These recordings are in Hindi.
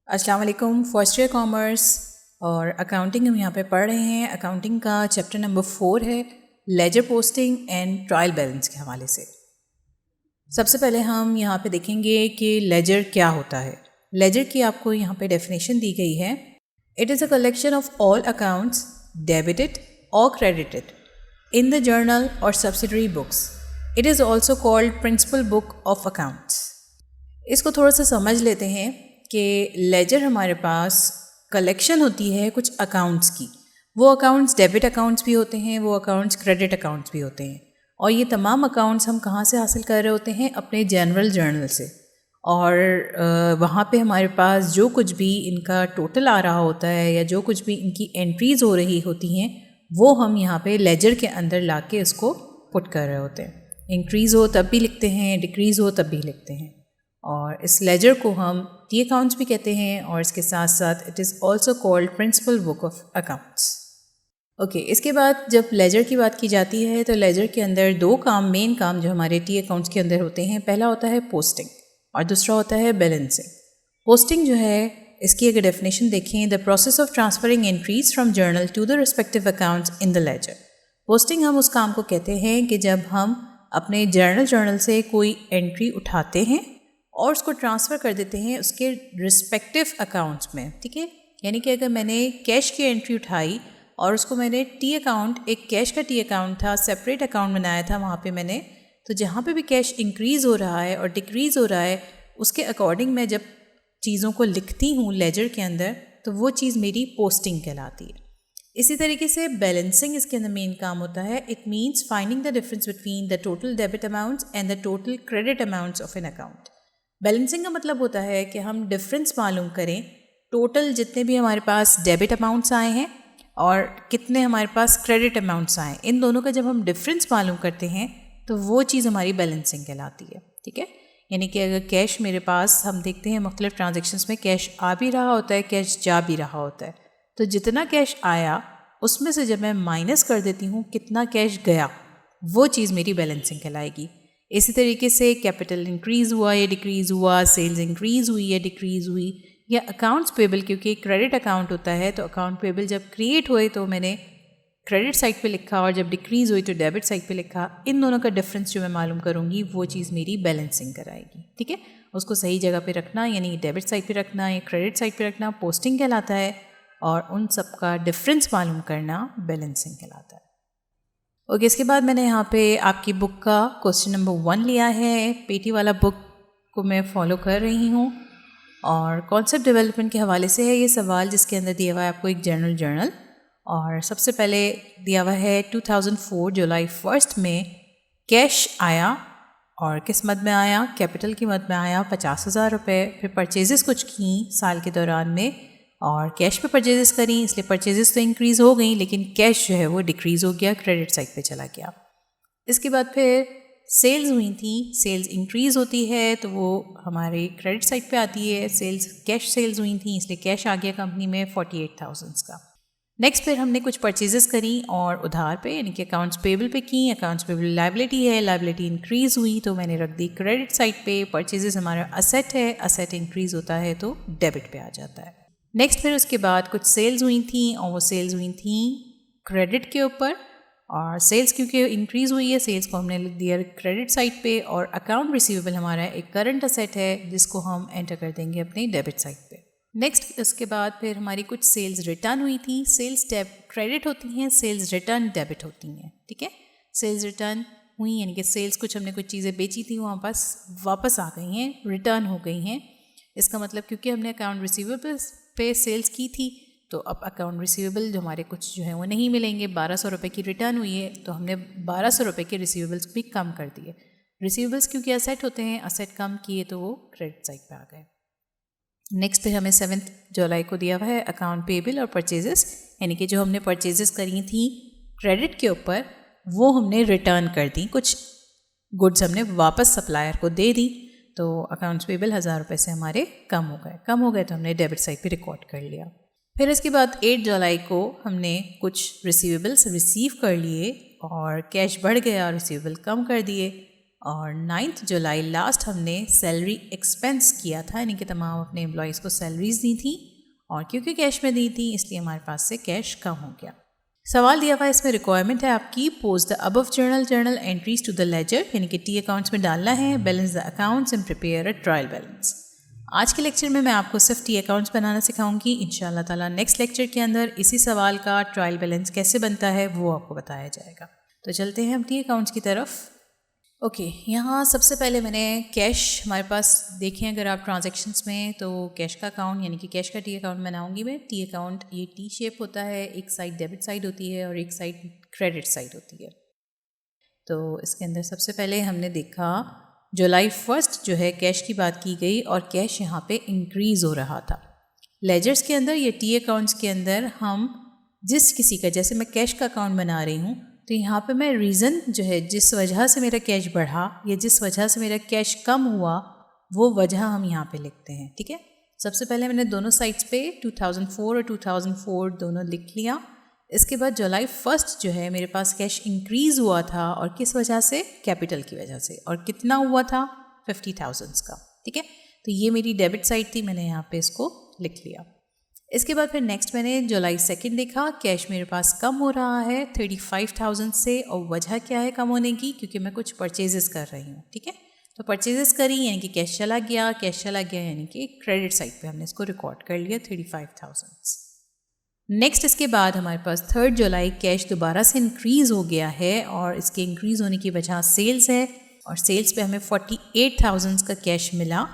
अस्सलाम वालेकुम। फर्स्ट ईयर कॉमर्स और अकाउंटिंग हम यहाँ पे पढ़ रहे हैं। अकाउंटिंग का चैप्टर नंबर 4 है ledger posting and trial balance के हवाले से। सबसे पहले हम यहाँ पे देखेंगे कि लेजर क्या होता है। लेजर की आपको यहाँ पे डेफिनेशन दी गई है। It is a collection of all accounts debited और क्रेडिटेड इन द जर्नल और subsidiary books. It is also called principal book of accounts. इसको थोड़ा सा समझ लेते हैं कि लेजर हमारे पास कलेक्शन होती है कुछ अकाउंट्स की। वो अकाउंट्स डेबिट अकाउंट्स भी होते हैं, वो अकाउंट्स क्रेडिट अकाउंट्स भी होते हैं। और ये तमाम अकाउंट्स हम कहाँ से हासिल कर रहे होते हैं? अपने जनरल जर्नल से। और वहाँ पे हमारे पास जो कुछ भी इनका टोटल आ रहा होता है या जो कुछ भी इनकी एंट्रीज़ हो रही होती हैं वो हम यहाँ पे लेजर के अंदर ला के इसको पुट कर रहे होते हैं। इंक्रीज़ हो तब भी लिखते हैं, डिक्रीज़ हो तब भी लिखते हैं। और इस लेजर को हम टी अकाउंट्स भी कहते हैं और इसके साथ साथ it is also called principal book of accounts. Okay, इसके बाद जब लेजर की बात की जाती है तो लेजर के अंदर दो काम, मेन काम जो हमारे टी अकाउंट्स के अंदर होते हैं, पहला होता है पोस्टिंग और दूसरा होता है बैलेंसिंग। पोस्टिंग जो है, इसकी अगर डेफिनेशन देखें, the process of transferring entries from journal to the respective accounts in the ledger. Posting हम उस काम को कहते हैं कि जब हम अपने जर्नल से कोई एंट्री उठाते हैं और उसको ट्रांसफ़र कर देते हैं उसके रिस्पेक्टिव अकाउंट्स में। ठीक है, यानी कि अगर मैंने कैश की एंट्री उठाई और उसको मैंने टी अकाउंट, एक कैश का टी अकाउंट था, सेपरेट अकाउंट बनाया था वहाँ पे मैंने, तो जहाँ पे भी कैश इंक्रीज़ हो रहा है और डिक्रीज़ हो रहा है उसके अकॉर्डिंग मैं जब चीज़ों को लिखती हूँ लेजर के अंदर तो वो चीज़ मेरी पोस्टिंग कहलाती है। इसी तरीके से बैलेंसिंग इसके अंदर मेन काम होता है। It means finding the difference between the total debit amounts and the total credit amounts of an account. Balancing का मतलब होता है कि हम डिफरेंस मालूम करें टोटल जितने भी हमारे पास डेबिट अमाउंट्स आए हैं और कितने हमारे पास क्रेडिट अमाउंट्स आए, इन दोनों का जब हम डिफरेंस मालूम करते हैं तो वो चीज़ हमारी बैलेंसिंग कहलाती है। ठीक है, यानी कि अगर कैश मेरे पास, हम देखते हैं मुख्तलिफ ट्रांजेक्शन्स में कैश आ भी रहा होता है, कैश जा भी रहा होता है, तो जितना कैश आया उसमें से जब मैं माइनस कर देती हूँ कितना कैश गया, वो चीज़ मेरी बैलेंसिंग कहलाएगी। इसी तरीके से कैपिटल इंक्रीज़ हुआ या डिक्रीज़ हुआ, सेल्स इंक्रीज़ हुई या डिक्रीज़ हुई, या अकाउंट्स पेबल, क्योंकि क्रेडिट अकाउंट होता है तो अकाउंट पेबल जब क्रिएट हुए तो मैंने क्रेडिट साइड पे लिखा और जब डिक्रीज़ हुई तो डेबिट साइड पे लिखा। इन दोनों का डिफरेंस जो मैं मालूम करूँगी वो चीज़ मेरी बैलेंसिंग कराएगी। ठीक है, उसको सही जगह पे रखना, यानी डेबिट साइड पे रखना या क्रेडिट साइड पे रखना पोस्टिंग कहलाता है, और उन सब का डिफरेंस मालूम करना बैलेंसिंग कहलाता है। ओके, इसके बाद मैंने यहाँ पे आपकी बुक का क्वेश्चन नंबर 1 लिया है। पेटी वाला बुक को मैं फॉलो कर रही हूँ और कॉन्सेप्ट डेवलपमेंट के हवाले से है ये सवाल, जिसके अंदर दिया हुआ है आपको एक जर्नल। और सबसे पहले दिया हुआ है 2004 जुलाई 1 में कैश आया, और किस मद में आया? कैपिटल की मद में आया 50,000 रुपये। फिर परचेजेस कुछ की साल के दौरान में और कैश पे परचेजेस करी, इसलिए परचेजेस तो इंक्रीज़ हो गई लेकिन कैश जो है वो डिक्रीज़ हो गया, क्रेडिट साइड पे चला गया। इसके बाद फिर सेल्स हुई थी, सेल्स इंक्रीज़ होती है तो वो हमारे क्रेडिट साइड पे आती है। सेल्स, कैश सेल्स हुई थी इसलिए कैश आ गया कंपनी में 48,000 का। नेक्स्ट फिर हमने कुछ परचेजेस करी और उधार पे, यानी कि अकाउंट्स पेबल पे की। अकाउंट्स पेबल लाइबिलिटी है, लाइबिलिटी इंक्रीज़ हुई तो मैंने रख दी क्रेडिट साइड पे। परचेजेस हमारा असेट है, असेट इंक्रीज़ होता है तो डेबिट पे आ जाता है। नेक्स्ट फिर उसके बाद कुछ सेल्स हुई थी और वो सेल्स हुई थी क्रेडिट के ऊपर, और सेल्स क्योंकि इंक्रीज़ हुई है सेल्स को हमने लिख दिया क्रेडिट साइड पे। और अकाउंट रिसीवेबल हमारा एक करंट असेट है जिसको हम एंटर कर देंगे अपनी डेबिट साइड पे। नेक्स्ट इसके बाद फिर हमारी कुछ सेल्स रिटर्न हुई थी। सेल्स क्रेडिट होती हैं, सेल्स रिटर्न डेबिट होती हैं। ठीक है, सेल्स रिटर्न हुई यानी कि सेल्स, कुछ हमने कुछ चीज़ें बेची थी वहाँ पास वापस आ गई हैं, रिटर्न हो गई हैं। इसका मतलब क्योंकि हमने अकाउंट रिसीवेबल पे सेल्स की थी तो अब अकाउंट रिसीवेबल जो हमारे कुछ जो है वो नहीं मिलेंगे। 1200 रुपये की रिटर्न हुई है तो हमने 1200 रुपये के रिसीवेबल्स भी कम कर दिए। रिसीवेबल्स क्योंकि असेट होते हैं, असेट कम किए तो वो क्रेडिट साइड पे आ गए। नेक्स्ट फिर हमें 7 जुलाई को दिया हुआ है अकाउंट पेबल और परचेजेस, यानी कि जो हमने परचेजेस करी थी क्रेडिट के ऊपर वो हमने रिटर्न कर दी, कुछ गुड्स हमने वापस सप्लायर को दे दी तो अकाउंट्स पेबल 1000 रुपये से हमारे कम हो गए तो हमने डेबिट साइड पे रिकॉर्ड कर लिया। फिर इसके बाद 8 जुलाई को हमने कुछ रिसीवेबल्स रिसीव कर लिए और कैश बढ़ गया और रिसीवेबल कम कर दिए, और 9 जुलाई लास्ट हमने सैलरी एक्सपेंस किया था, यानी कि तमाम अपने एम्प्लॉयज़ को सैलरीज दी थी, और क्योंकि कैश में दी थी इसलिए हमारे पास से कैश कम हो गया। सवाल दिया हुआ इसमें रिक्वायरमेंट है आपकी, post the above journal entries to the ledger, यानी कि टी अकाउंट्स में डालना है, balance the accounts and prepare a trial balance. आज के लेक्चर में मैं आपको सिर्फ टी अकाउंट्स बनाना सिखाऊंगी। इंशाल्लाह ताला नेक्स्ट लेक्चर के अंदर इसी सवाल का ट्रायल बैलेंस कैसे बनता है वो आपको बताया जाएगा। तो चलते हैं हम टी अकाउंट्स की तरफ। ओके, यहाँ सबसे पहले मैंने कैश हमारे पास देखें, अगर आप ट्रांजैक्शंस में, तो कैश का अकाउंट यानी कि कैश का टी अकाउंट बनाऊंगी मैं। टी अकाउंट ये टी शेप होता है, एक साइड डेबिट साइड होती है और एक साइड क्रेडिट साइड होती है। तो इसके अंदर सबसे पहले हमने देखा जुलाई 1 जो है कैश की बात की गई और कैश यहाँ पे इंक्रीज़ हो रहा था। लेजर्स के अंदर ये टी अकाउंट्स के अंदर हम जिस किसी का, जैसे मैं कैश का अकाउंट बना रही हूँ तो यहाँ पे मैं रीज़न जो है जिस वजह से मेरा कैश बढ़ा या जिस वजह से मेरा कैश कम हुआ वो वजह हम यहाँ पे लिखते हैं। ठीक है, सबसे पहले मैंने दोनों साइड्स पे 2004 और 2004 दोनों लिख लिया। इसके बाद जुलाई 1 जो है मेरे पास कैश इंक्रीज़ हुआ था, और किस वजह से? कैपिटल की वजह से। और कितना हुआ था? 50,000 का। ठीक है, तो ये मेरी डेबिट साइड थी, मैंने यहाँ पे इसको लिख लिया। इसके बाद फिर नेक्स्ट मैंने जुलाई 2 देखा, कैश मेरे पास कम हो रहा है 35,000 से, और वजह क्या है कम होने की? क्योंकि मैं कुछ परचेजेस कर रही हूँ। ठीक है, तो परचेजेस करी यानी कि कैश चला गया, कैश चला गया यानी कि क्रेडिट साइड पे हमने इसको रिकॉर्ड कर लिया 35,000। नेक्स्ट इसके बाद हमारे पास 3 जुलाई कैश दोबारा से इंक्रीज़ हो गया है, और इसके इंक्रीज़ होने की वजह सेल्स है, और सेल्स पे हमें 48,000 का कैश मिला।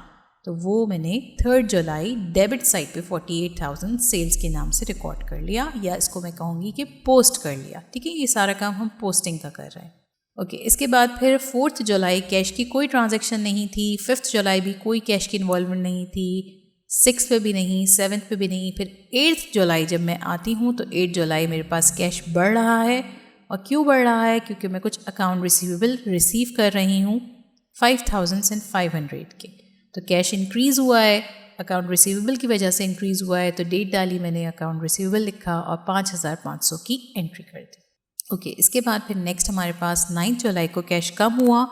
तो वो मैंने 3 जुलाई डेबिट साइड पे 48,000 सेल्स के नाम से रिकॉर्ड कर लिया, या इसको मैं कहूँगी कि पोस्ट कर लिया। ठीक है, ये सारा काम हम पोस्टिंग का कर रहे हैं। ओके, इसके बाद फिर 4 जुलाई कैश की कोई ट्रांजैक्शन नहीं थी, 5 जुलाई भी कोई कैश की इन्वॉल्वमेंट नहीं थी, 6 पे भी नहीं, 7 पे भी नहीं। फिर 8 जुलाई जब मैं आती हूँ तो 8 जुलाई मेरे पास कैश बढ़ रहा है, और क्यों बढ़ रहा है? क्योंकि मैं कुछ अकाउंट रिसीवेबल रिसीव कर रही हूँ 5,500 के। तो कैश इंक्रीज़ हुआ है, अकाउंट रिसीवेबल की वजह से इंक्रीज़ हुआ है, तो डेट डाली मैंने, अकाउंट रिसीवेबल लिखा और 5,500 की एंट्री कर दी। ओके, इसके बाद फिर नेक्स्ट हमारे पास 9 जुलाई को कैश कम हुआ,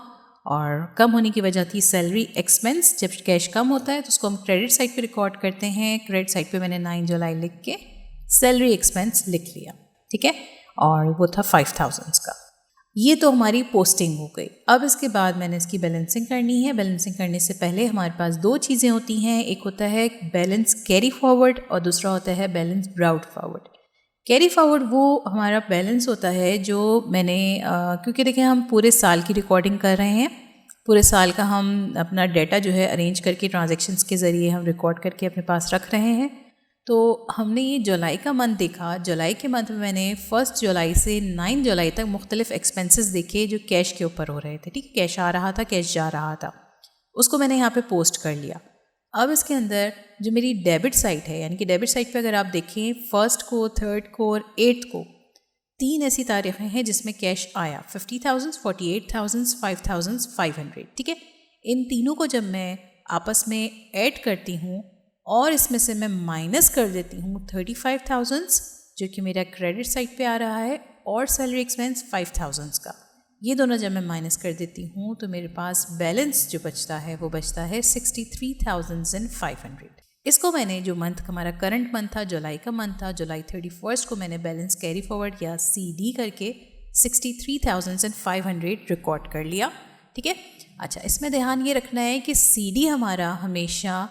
और कम होने की वजह थी सैलरी एक्सपेंस। जब कैश कम होता है तो उसको हम क्रेडिट साइड पे रिकॉर्ड करते हैं। क्रेडिट साइड पे मैंने 9 जुलाई लिख के सैलरी एक्सपेंस लिख लिया। ठीक है, और वो था 5,000 का। ये तो हमारी पोस्टिंग हो गई। अब इसके बाद मैंने इसकी बैलेंसिंग करनी है। बैलेंसिंग करने से पहले हमारे पास 2 चीज़ें होती हैं, एक होता है बैलेंस कैरी फॉरवर्ड और दूसरा होता है balance brought forward. Carry forward वो हमारा बैलेंस होता है जो मैंने क्योंकि देखिए हम पूरे साल की रिकॉर्डिंग कर रहे हैं, पूरे साल का हम अपना डेटा जो है अरेंज करके ट्रांजैक्शंस के ज़रिए हम रिकॉर्ड करके अपने पास रख रहे हैं। तो हमने ये जुलाई का मंथ देखा। जुलाई के मंथ में मैंने 1 जुलाई से 9 जुलाई तक मुख्तलिफ एक्सपेंसेस देखे जो कैश के ऊपर हो रहे थे। ठीक है, कैश आ रहा था, कैश जा रहा था, उसको मैंने यहाँ पे पोस्ट कर लिया। अब इसके अंदर जो मेरी डेबिट साइड है, यानी कि डेबिट साइड पे अगर आप देखें 1 को, 3 को और 8 को, 3 ऐसी तारीखें हैं जिसमें कैश आया, 50,000, 48,000, 5,500। ठीक है, इन तीनों को जब मैं आपस में ऐड करती हूँ और इसमें से मैं माइनस कर देती हूँ 35,000 जो कि मेरा क्रेडिट साइड पे आ रहा है, और सैलरी एक्सपेंस 5,000 का, ये दोनों जब मैं माइनस कर देती हूँ तो मेरे पास बैलेंस जो बचता है वो बचता है 63,500। इसको मैंने जो मंथ हमारा करंट मंथ था, जुलाई का मंथ था, जुलाई 31 को मैंने बैलेंस कैरी फॉरवर्ड या CD करके 63,500 रिकॉर्ड कर लिया। ठीक है, अच्छा इसमें ध्यान ये रखना है कि CD हमारा हमेशा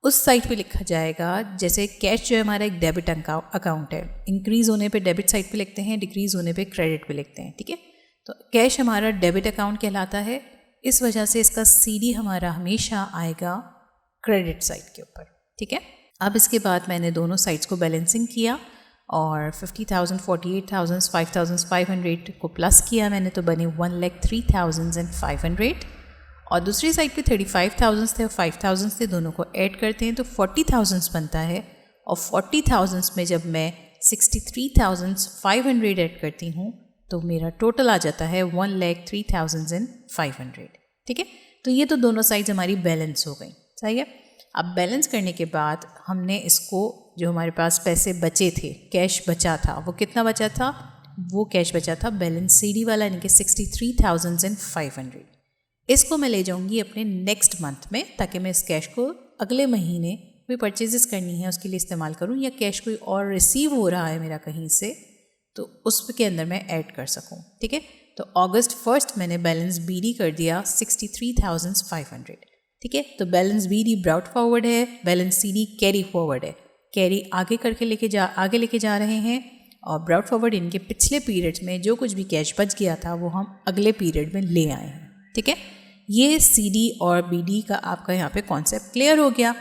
उस साइड पे लिखा जाएगा, जैसे कैश जो है हमारा एक डेबिट अकाउंट है, इंक्रीज़ होने पे डेबिट साइड पे लिखते हैं, डिक्रीज़ होने पे क्रेडिट पे लिखते हैं। ठीक है, तो कैश हमारा डेबिट अकाउंट कहलाता है, इस वजह से इसका CD हमारा हमेशा आएगा क्रेडिट साइड के ऊपर। ठीक है, अब इसके बाद मैंने दोनों साइड्स को बैलेंसिंग किया और 50,000, 48,000, 5,500 को प्लस किया मैंने, तो बने 1,03,500। और दूसरी साइड पे 35,000 थे और 5,000 थे, दोनों को ऐड करते हैं तो 40,000 बनता है। और 40,000 में जब मैं 63,500 ऐड करती हूँ तो मेरा टोटल आ जाता है 1,03,500। ठीक है, तो ये तो दोनों साइड्स हमारी बैलेंस हो गई। सही है, अब बैलेंस करने के बाद हमने इसको, जो हमारे पास पैसे बचे थे, कैश बचा था, वो कितना बचा था? वो कैश बचा था बैलेंस CD वाला, यानी कि 63,500। इसको मैं ले जाऊंगी अपने नेक्स्ट मंथ में, ताकि मैं इस कैश को अगले महीने कोई परचेजेस करनी है उसके लिए इस्तेमाल करूं, या कैश कोई और रिसीव हो रहा है मेरा कहीं से तो उसके अंदर मैं ऐड कर सकूं। ठीक है, तो अगस्त 1 मैंने बैलेंस बीडी कर दिया 63,500। ठीक है, तो बैलेंस बीडी ब्राउट फॉरवर्ड है, बैलेंस सीडी कैरी फॉरवर्ड है। कैरी आगे करके लेके जा रहे हैं, और ब्राउट फॉरवर्ड इनके पिछले पीरियड्स में जो कुछ भी कैश बच गया था वो हम अगले पीरियड में ले आए हैं। ठीक है, ये सीडी और बीडी का आपका यहाँ पे कॉन्सेप्ट क्लियर हो गया।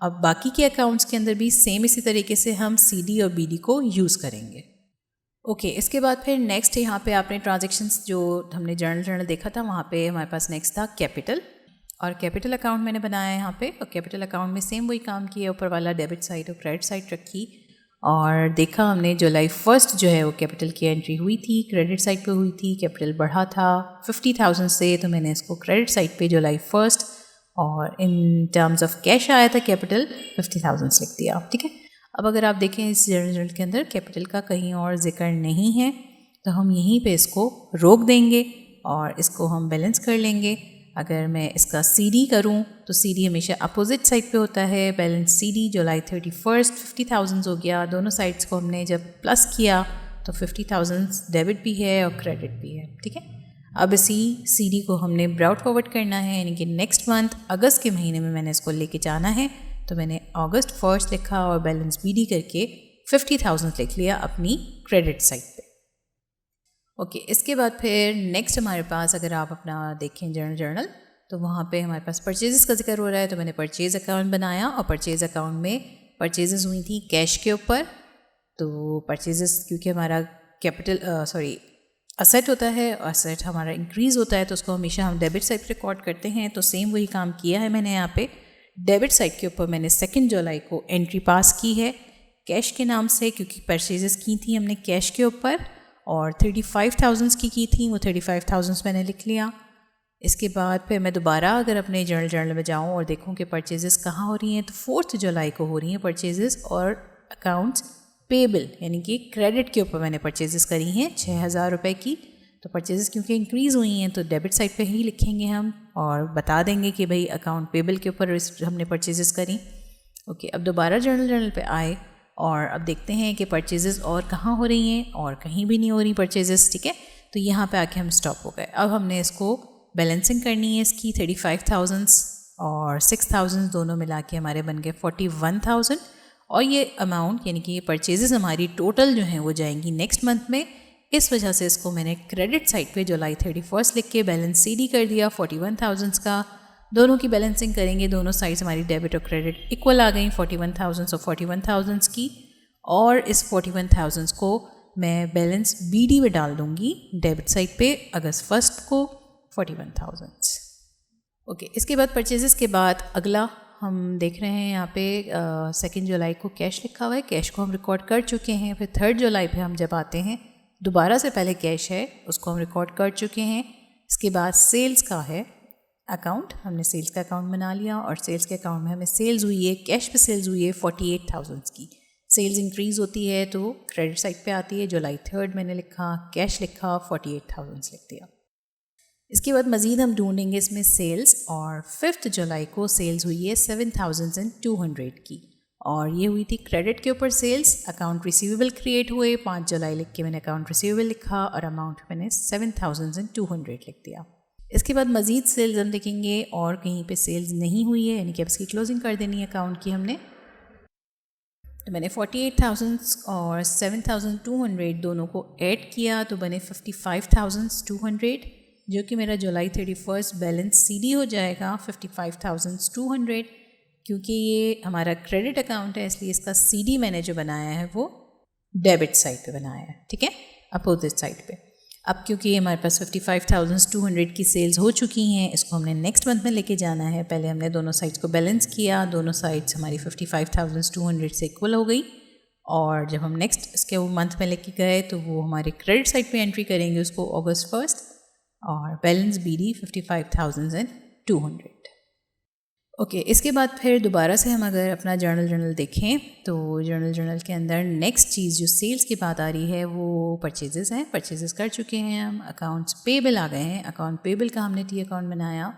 अब बाकी के अकाउंट्स के अंदर भी सेम इसी तरीके से हम सीडी और बीडी को यूज़ करेंगे। ओके, इसके बाद फिर नेक्स्ट यहाँ पे आपने ट्रांजैक्शंस जो हमने जर्नल देखा था, वहाँ पे हमारे पास नेक्स्ट था कैपिटल, और कैपिटल अकाउंट मैंने बनाया है यहाँ पे। और कैपिटल अकाउंट में सेम वही काम किया, ऊपर वाला डेबिट साइड और क्रेडिट साइड रखी, और देखा हमने जुलाई 1 जो है वो कैपिटल की एंट्री हुई थी, क्रेडिट साइड पे हुई थी। कैपिटल बढ़ा था 50,000 से, तो मैंने इसको क्रेडिट साइड पे जुलाई 1, और इन टर्म्स ऑफ कैश आया था कैपिटल 50,000 लिख दिया। ठीक है, अब अगर आप देखें इस जर्नल के अंदर कैपिटल का कहीं और जिक्र नहीं है, तो हम यहीं पे इसको रोक देंगे और इसको हम बैलेंस कर लेंगे। अगर मैं इसका सीडी करूं तो सीडी हमेशा अपोजिट साइड पे होता है। बैलेंस सीडी जुलाई 31 50,000 हो गया। दोनों साइड्स को हमने जब प्लस किया तो 50,000 डेबिट भी है और क्रेडिट भी है। ठीक है, अब इसी सीडी को हमने ब्राउट फॉरवर्ड करना है, यानी कि नेक्स्ट मंथ अगस्त के महीने में मैंने इसको लेके जाना है। तो मैंने अगस्त 1 लिखा और बैलेंस बीडी करके 50,000 लिख लिया अपनी क्रेडिट साइड पे। ओके, इसके बाद फिर नेक्स्ट हमारे पास अगर आप अपना देखें जर्नल तो वहाँ पे हमारे पास परचेजेस का जिक्र हो रहा है। तो मैंने परचेज अकाउंट बनाया, और परचेज अकाउंट में परचेजेस हुई थी कैश के ऊपर। तो परचेजेस क्योंकि हमारा असेट होता है, असेट हमारा इंक्रीज़ होता है, तो उसको हमेशा हम डेबिट साइड पर रिकॉर्ड करते हैं। तो सेम वही काम किया है मैंने यहाँ पे। डेबिट साइड के ऊपर मैंने 2 जुलाई को एंट्री पास की है कैश के नाम से, क्योंकि परचेजेस की थी हमने कैश के ऊपर, और 35,000 की थी, वो 35,000 मैंने लिख लिया। इसके बाद फिर मैं दोबारा अगर अपने जर्नल में जाऊँ और देखूँ कि परचेजेस कहाँ हो रही हैं, तो 4 जुलाई को हो रही हैं परचेजेस, और अकाउंट्स पेबल यानी कि क्रेडिट के ऊपर मैंने परचेजेस करी हैं 6,000 रुपये की। तो परचेजेस क्योंकि इंक्रीज़ हुई हैं तो डेबिट साइड पे ही लिखेंगे हम, और बता देंगे कि भाई अकाउंट पेबल के ऊपर हमने परचेजेस करी। ओके, अब दोबारा जर्नल पे आए और अब देखते हैं कि परचेजेस और कहाँ हो रही हैं, और कहीं भी नहीं हो रही परचेजेस। ठीक है, तो यहाँ पे आके हम स्टॉप हो गए। अब हमने इसको बैलेंसिंग करनी है इसकी 35,000 और 6,000 दोनों मिला के हमारे बन गए 41,000, और ये अमाउंट यानी कि ये परचेजेस हमारी टोटल जो हैं वो जाएंगी नेक्स्ट मंथ में। इस वजह से इसको मैंने क्रेडिट साइड पे जुलाई 31 लिख के बैलेंस सीडी कर दिया 41,000 का। दोनों की बैलेंसिंग करेंगे, दोनों साइड्स हमारी डेबिट और क्रेडिट इक्वल आ गई 41,000 और 41,000 की, और इस 41,000 को मैं बैलेंस बीडी में डाल दूंगी डेबिट साइड पे अगस्त 1 को 41,000। ओके, इसके बाद परचेजेस के बाद अगला हम देख रहे हैं यहाँ पे 2 जुलाई को कैश लिखा हुआ है, कैश को हम रिकॉर्ड कर चुके हैं। फिर 3 जुलाई पे हम जब आते हैं दोबारा से पहले कैश है उसको हम रिकॉर्ड कर चुके हैं। इसके बाद सेल्स का है अकाउंट, हमने सेल्स का अकाउंट बना लिया, और सेल्स के अकाउंट में हमें सेल्स हुई है, कैश पे सेल्स हुई है 48,000 की। सेल्स इंक्रीज़ होती है तो क्रेडिट साइड पे आती है। जुलाई 3 मैंने लिखा, कैश लिखा, 48,000 लिख दिया। इसके बाद मज़ीद हम ढूंढेंगे इसमें सेल्स, और 5 जुलाई को सेल्स हुई है 7,200 की, और ये हुई थी क्रेडिट के ऊपर सेल्स। अकाउंट रिसीवेबल क्रिएट हुए 5 जुलाई लिख के मैंने अकाउंट रिसीवेबल लिखा, और अमाउंट मैंने 7,200 लिख दिया। इसके बाद मज़ीद सेल्स हम देखेंगे, और कहीं पे सेल्स नहीं हुई है यानी कि अब इसकी क्लोजिंग कर देनी है अकाउंट की हमने। तो मैंने 48,000 और 7,200 दोनों को ऐड किया तो बने 55,200, जो कि मेरा जुलाई 31 बैलेंस सीडी हो जाएगा 55,200। क्योंकि ये हमारा क्रेडिट अकाउंट है इसलिए इसका सीडी मैंने जो बनाया है वो डेबिट साइड पे बनाया है। ठीक है, अपोजिट साइड पे। अब क्योंकि हमारे पास 55,200 की सेल्स हो चुकी हैं, इसको हमने नेक्स्ट मंथ में लेके जाना है। पहले हमने दोनों साइड्स को बैलेंस किया, दोनों साइड्स हमारी 55,200 से इक्वल हो गई, और जब हम नेक्स्ट इसके वो मंथ में लेके गए तो वो हमारे क्रेडिट साइड पे एंट्री करेंगे उसको अगस्त 1, और बैलेंस बीडी 55,200। ओके, इसके बाद फिर दोबारा से हम अगर अपना जर्नल देखें तो जर्नल के अंदर नेक्स्ट चीज़ जो सेल्स की बात आ रही है वो परचेजेस हैं। परचेजेस कर चुके हैं हम, अकाउंट्स पेबल आ गए हैं। अकाउंट पेबल का हमने टी अकाउंट बनाया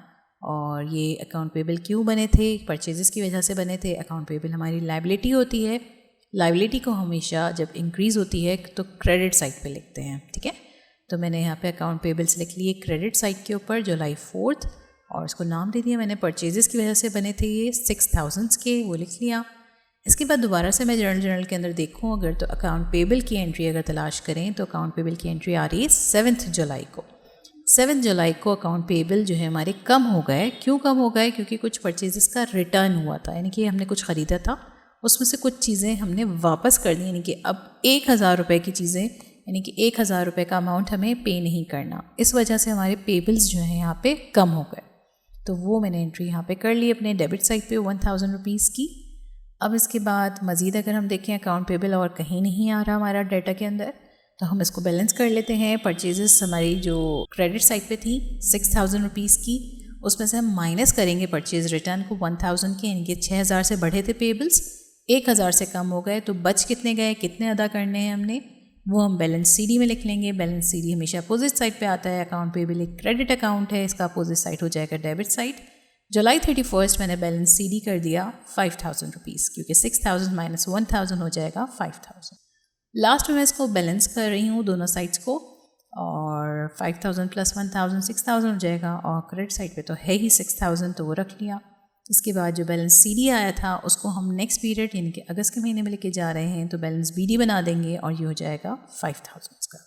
और ये अकाउंट पेबल क्यों बने थे? परचेजेस की वजह से बने थे। अकाउंट पेबल हमारी लाइबिलिटी होती है। लाइबिलिटी को हमेशा जब इंक्रीज़ होती है तो क्रेडिट साइड पे लिखते हैं, ठीक है। तो मैंने यहाँ पे अकाउंट पेबल्स लिख लिए क्रेडिट साइड के ऊपर जुलाई 4 और इसको नाम दे दिया मैंने, परचेजेस की वजह से बने थे ये 6000 के, वो लिख लिया। इसके बाद दोबारा से मैं जर्नल के अंदर देखूँ अगर तो अकाउंट पेबल की एंट्री अगर तलाश करें तो अकाउंट पेबल की एंट्री आ रही है 7 जुलाई को। 7 जुलाई को अकाउंट पेबल जो है हमारे कम हो गए। क्यों कम हो गए? क्योंकि कुछ परचेजेस का रिटर्न हुआ था, यानी कि हमने कुछ ख़रीदा था, उसमें से कुछ चीज़ें हमने वापस कर दी, यानी कि अब 1000 रुपये की चीज़ें, यानी कि 1000 रुपये का अमाउंट हमें पे नहीं करना। इस वजह से हमारे पेबल्स जो हैं यहाँ पे कम हो गए। तो वो मैंने एंट्री यहाँ पे कर ली अपने डेबिट साइड पे 1000 रुपीज़ की। अब इसके बाद मज़ीद अगर हम देखें अकाउंट पेबल और कहीं नहीं आ रहा हमारा डाटा के अंदर, तो हम इसको बैलेंस कर लेते हैं। परचेजेस हमारी जो क्रेडिट साइड पे थी 6000 रुपीज़ की, उसमें से हम माइनस करेंगे परचेज रिटर्न को 1000 के, यानी कि 6000 से बढ़े थे पेबल्स, 1000 से कम हो गए, तो बच कितने गए, कितने अदा करने हैं हमने, वो हम बैलेंस सीडी में लिख लेंगे। बैलेंस सीडी हमेशा अपोजिट साइड पे आता है। अकाउंट पेबल एक क्रेडिट अकाउंट है, इसका अपोजिट साइड हो जाएगा डेबिट साइड। जुलाई 31 मैंने बैलेंस सीडी कर दिया 5000 रुपीज़, क्योंकि 6000 माइनस 1000 हो जाएगा 5000। लास्ट में मैं इसको बैलेंस कर रही हूँ दोनों साइड्स को, और 5000 प्लस 1000 6000 हो जाएगा, और क्रेडिट साइड पे तो है ही 6000, तो वो रख लिया। इसके बाद जो बैलेंस सीडी आया था उसको हम नेक्स्ट पीरियड यानी कि अगस्त के महीने में लेके जा रहे हैं, तो बैलेंस बीडी बना देंगे और ये हो जाएगा 5000 का।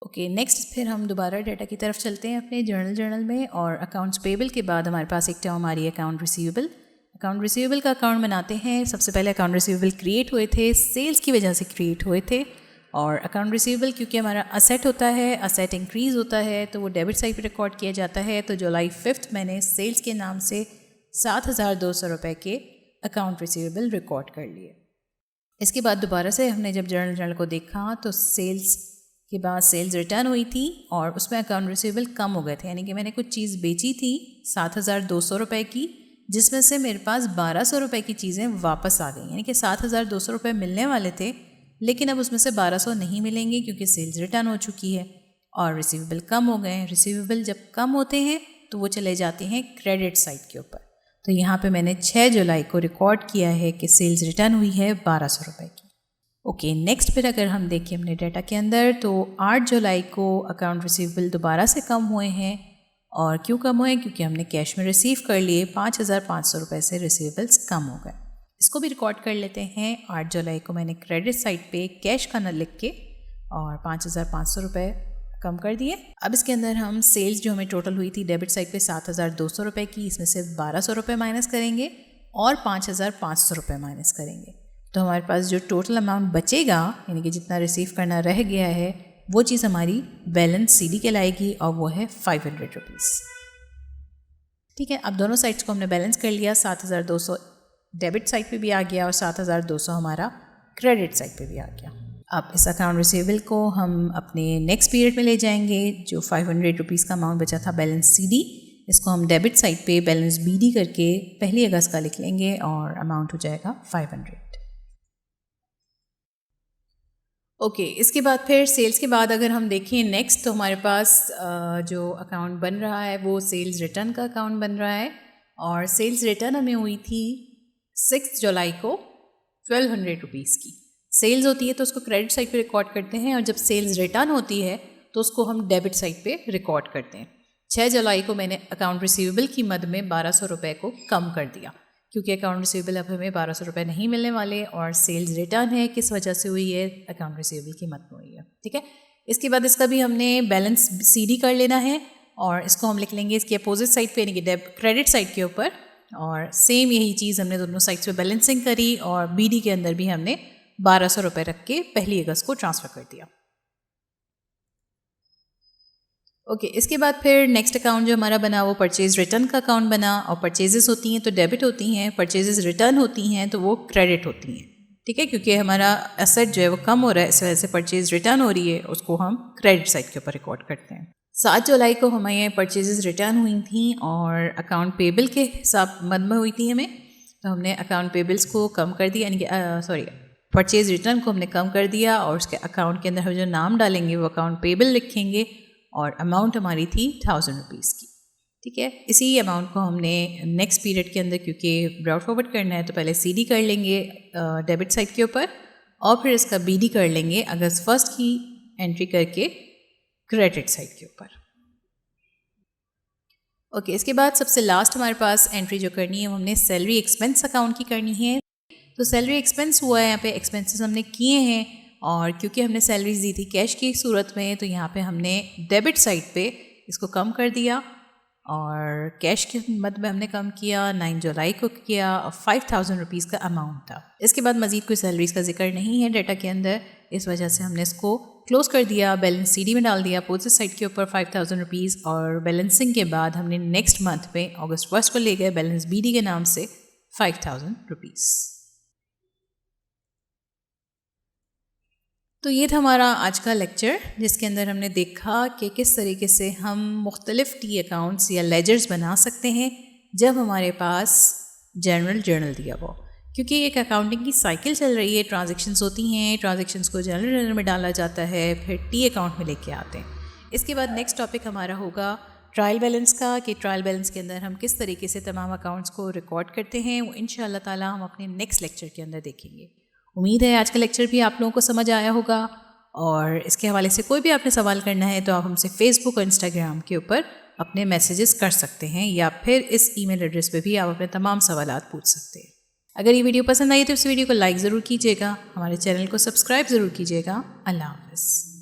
ओके, नेक्स्ट फिर हम दोबारा डाटा की तरफ चलते हैं अपने जर्नल में, और अकाउंट्स पेबल के बाद हमारे पास एक टर्म आ रही है अकाउंट रिसीवेबल। अकाउंट रिसीवेबल का अकाउंट बनाते हैं। सबसे पहले अकाउंट रिसीवेबल क्रिएट हुए थे, सेल्स की वजह से क्रिएट हुए थे, और अकाउंट रिसीवेबल क्योंकि हमारा असेट होता है, असेट इंक्रीज़ होता है, तो वो डेबिट साइड पे रिकॉर्ड किया जाता है। तो जुलाई 5 मैंने सेल्स के नाम से 7200 रुपये के अकाउंट रिसीवेबल रिकॉर्ड कर लिए। इसके बाद दोबारा से हमने जब जर्नल को देखा तो सेल्स के बाद सेल्स रिटर्न हुई थी और उसमें अकाउंट रिसीवेबल कम हो गए थे, यानी कि मैंने कुछ चीज़ बेची थी 7200 रुपये की, जिसमें से मेरे पास 1200 रुपये की चीज़ें वापस आ गई, यानी कि 7200 रुपये मिलने वाले थे, लेकिन अब उसमें से 1200 नहीं मिलेंगे क्योंकि सेल्स रिटर्न हो चुकी है और रिसीवेबल कम हो गए हैं। रिसीवेबल जब कम होते हैं तो वो चले जाते हैं क्रेडिट साइड के ऊपर। तो यहाँ पे मैंने 6 जुलाई को रिकॉर्ड किया है कि सेल्स रिटर्न हुई है 1200 रुपये की। ओके, नेक्स्ट फिर अगर हम देखें अपने डाटा के अंदर तो 8 जुलाई को अकाउंट रिसीवेबल दोबारा से कम हुए हैं, और क्यों कम हुए? क्योंकि हमने कैश में रिसीव कर लिए, 5500 रुपये से रिसीवेबल्स कम हो गए। इसको भी रिकॉर्ड कर लेते हैं। 8 जुलाई को मैंने क्रेडिट साइड पे कैश का न लिख के और 5500 रुपये कम कर दिए। अब इसके अंदर हम सेल्स जो हमें टोटल हुई थी डेबिट साइड पे 7200 रुपये की, इसमें से 1200 रुपये माइनस करेंगे और 5500 रुपये माइनस करेंगे, तो हमारे पास जो टोटल अमाउंट बचेगा, यानी कि जितना रिसीव करना रह गया है, वो चीज़ हमारी बैलेंस सीडी कहलाएगी और वो है 500 रुपीज़। ठीक है, अब दोनों साइड्स को हमने बैलेंस कर लिया। 7200 डेबिट साइड पे भी आ गया और 7200 हमारा क्रेडिट साइड पे भी आ गया। अब इस अकाउंट रिसीवेबल को हम अपने नेक्स्ट पीरियड में ले जाएंगे। जो 500 रुपीज़ का अमाउंट बचा था बैलेंस सीडी, इसको हम डेबिट साइड पे बैलेंस बीडी करके 1 अगस्त का लिख लेंगे और अमाउंट हो जाएगा 500। ओके, इसके बाद फिर सेल्स के बाद अगर हम देखें नेक्स्ट, तो हमारे पास जो अकाउंट बन रहा है वो सेल्स रिटर्न का अकाउंट बन रहा है, और सेल्स रिटर्न हमें हुई थी 6 जुलाई को 1200 रुपीज़ की। सेल्स होती है तो उसको क्रेडिट साइड पे रिकॉर्ड करते हैं, और जब सेल्स रिटर्न होती है तो उसको हम डेबिट साइड पे रिकॉर्ड करते हैं। 6 जुलाई को मैंने अकाउंट रिसीवेबल की मद में 1200 रुपये को कम कर दिया, क्योंकि अकाउंट रिसीवेबल अब हमें 1200 रुपये नहीं मिलने वाले, और सेल्स रिटर्न है किस वजह से हुई है, अकाउंट रिसीवेबल की मद में हुई है। ठीक है, इसके बाद इसका भी हमने बैलेंस सीडी कर लेना है, और इसको हम लिख लेंगे इसकी अपोजिट साइड पे, यानी कि क्रेडिट साइड के ऊपर, और सेम यही चीज़ हमने दोनों साइड्स पे बैलेंसिंग करी, और बीडी के अंदर भी हमने 1200 रुपये रख के 1 अगस्त को ट्रांसफ़र कर दिया। ओके, इसके बाद फिर नेक्स्ट अकाउंट जो हमारा बना वो परचेज़ रिटर्न का अकाउंट बना, और परचेजेस होती हैं तो डेबिट होती हैं, परचेजेस रिटर्न होती हैं तो वो क्रेडिट होती हैं। ठीक है, क्योंकि हमारा एसेट जो है वो कम हो रहा है, इस वजह से परचेज़ रिटर्न हो रही है, उसको हम क्रेडिट साइड के ऊपर रिकॉर्ड करते हैं। 7 जुलाई को हमारे परचेजेस रिटर्न हुई थी और अकाउंट पेबल के हिसाब मद में हुई थी हमें, तो हमने अकाउंट पेबल्स को कम कर दिया, यानी कि परचेज रिटर्न को हमने कम कर दिया और उसके अकाउंट के अंदर हम जो नाम डालेंगे वो अकाउंट पेबल लिखेंगे और अमाउंट हमारी थी 1000 रुपीज़ की। ठीक है, इसी अमाउंट को हमने नेक्स्ट पीरियड के अंदर, क्योंकि ब्रॉड फॉरवर्ड करना है, तो पहले सीडी कर लेंगे डेबिट साइड के ऊपर और फिर इसका बीडी कर लेंगे अगस्त 1 की एंट्री करके क्रेडिट साइड के ऊपर। ओके, इसके बाद सबसे लास्ट हमारे पास एंट्री जो करनी है वो हमने सैलरी एक्सपेंस अकाउंट की करनी है। तो सैलरी एक्सपेंस हुआ है, यहाँ पे एक्सपेंसेस हमने किए हैं और क्योंकि हमने सैलरीज दी थी कैश की सूरत में, तो यहाँ पे हमने डेबिट साइड पे इसको कम कर दिया और कैश के मद में हमने कम किया, 9 जुलाई को किया और 5000 रुपीज़ का अमाउंट था। इसके बाद मज़ीद कोई सैलरीज का जिक्र नहीं है डाटा के अंदर, इस वजह से हमने इसको क्लोज़ कर दिया, बैलेंस सीडी में डाल दिया पोस्ट साइड के ऊपर 5000 रुपीज़ और बैलेंसिंग के बाद हमने नेक्स्ट मंथ पे अगस्त 1 को ले गए बैलेंस बीडी के नाम से 5000 रुपीज़। तो ये था हमारा आज का लेक्चर, जिसके अंदर हमने देखा कि किस तरीके से हम मुख्तलिफ टी अकाउंट्स या लेजर्स बना सकते हैं जब हमारे पास जनरल जर्नल दिया हो, क्योंकि एक अकाउंटिंग की साइकिल चल रही है, ट्रांजैक्शंस होती हैं, ट्रांजैक्शंस को जनरल जर्नल में डाला जाता है, फिर टी अकाउंट में लेके आते हैं। इसके बाद नेक्स्ट टॉपिक हमारा होगा ट्रायल बैलेंस का, कि ट्रायल बैलेंस के अंदर हम किस तरीके से तमाम अकाउंट्स को रिकॉर्ड करते हैं, वो इंशाअल्लाह ताला हम अपने नेक्स्ट लेक्चर के अंदर देखेंगे। उम्मीद है आज का लेक्चर भी आप लोगों को समझ आया होगा और इसके हवाले से कोई भी आपने सवाल करना है तो आप हमसे फेसबुक और इंस्टाग्राम के ऊपर अपने मैसेजेस कर सकते हैं या फिर इस ईमेल एड्रेस पे भी आप अपने तमाम सवालात पूछ सकते हैं। अगर ये वीडियो पसंद आई तो इस वीडियो को लाइक ज़रूर कीजिएगा, हमारे चैनल को सब्सक्राइब ज़रूर कीजिएगा। अल्लाह हाफ़िज़।